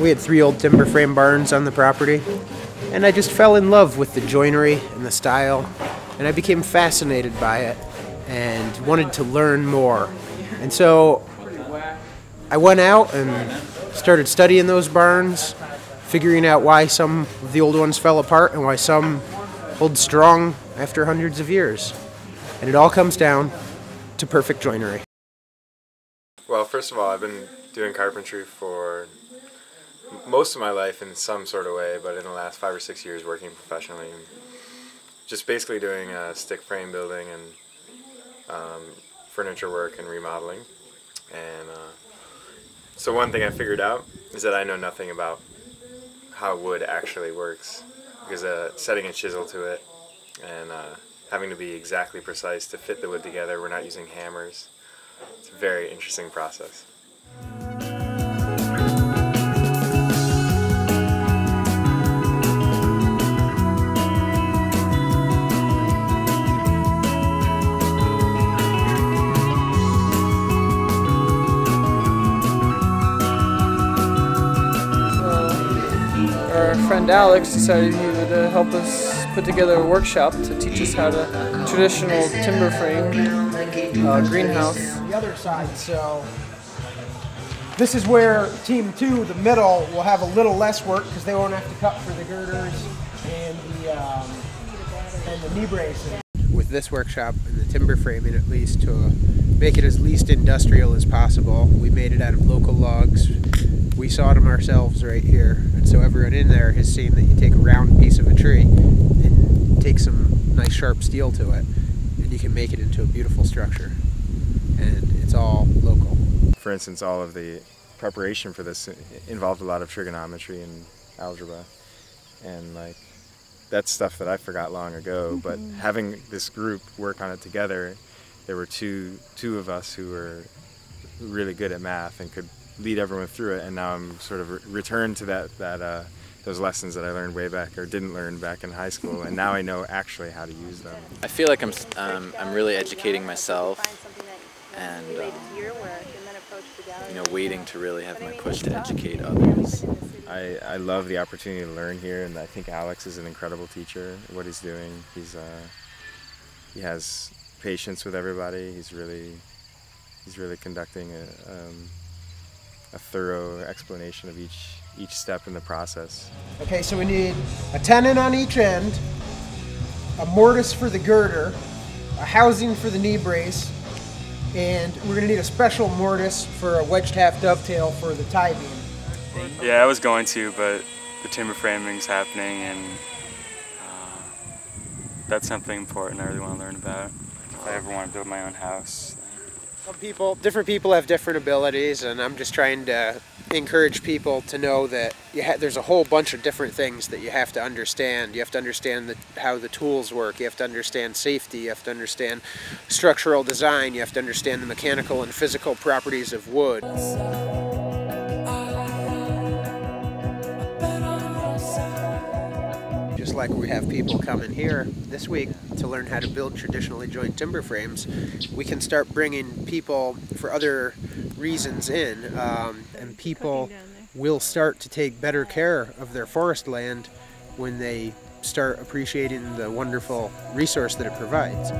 We had 3 old timber frame barns on the property, and I just fell in love with the joinery and the style, and I became fascinated by it and wanted to learn more. And so I went out and started studying those barns, figuring out why some of the old ones fell apart and why some hold strong after hundreds of years. And it all comes down to perfect joinery. Well, first of all, I've been doing carpentry for most of my life in some sort of way, but in the last 5 or 6 years working professionally, and just basically doing stick frame building and furniture work and remodeling. And so one thing I figured out is that I know nothing about how wood actually works, because setting a chisel to it and having to be exactly precise to fit the wood together. We're not using hammers. It's a very interesting process. Our friend Alex decided he would help us put together a workshop to teach us how to traditional timber frame greenhouse. The other side, so this is where Team 2, the middle, will have a little less work because they won't have to cut for the girders and the knee braces. With this workshop and the timber framing, at least, to make it as least industrial as possible, we made it out of local logs. We sawed them ourselves right here, and so everyone in there has seen that you take a round piece of a tree and take some nice sharp steel to it, and you can make it into a beautiful structure. And it's all local. For instance, all of the preparation for this involved a lot of trigonometry and algebra, and like that's stuff that I forgot long ago. But having this group work on it together, there were two of us who were really good at math and could lead everyone through it, and now I'm sort of returned to those lessons that I learned way back, or didn't learn back in high school, and now I know actually how to use them. I feel like I'm really educating myself, and waiting to really have my push to educate others. I love the opportunity to learn here, and I think Alex is an incredible teacher. What he's doing, he has patience with everybody. He's really conducting a thorough explanation of each step in the process. Okay, so we need a tenon on each end, a mortise for the girder, a housing for the knee brace, and we're going to need a special mortise for a wedged half dovetail for the tie beam. Yeah, I was going to, but the timber framing's happening, and that's something important I really want to learn about. If I ever want to build my own house. Different people have different abilities, and I'm just trying to encourage people to know that there's a whole bunch of different things that you have to understand. You have to understand how the tools work, you have to understand safety, you have to understand structural design, you have to understand the mechanical and physical properties of wood. Just like we have people coming here this week to learn how to build traditionally joined timber frames, we can start bringing people for other reasons in, and people will start to take better care of their forest land when they start appreciating the wonderful resource that it provides.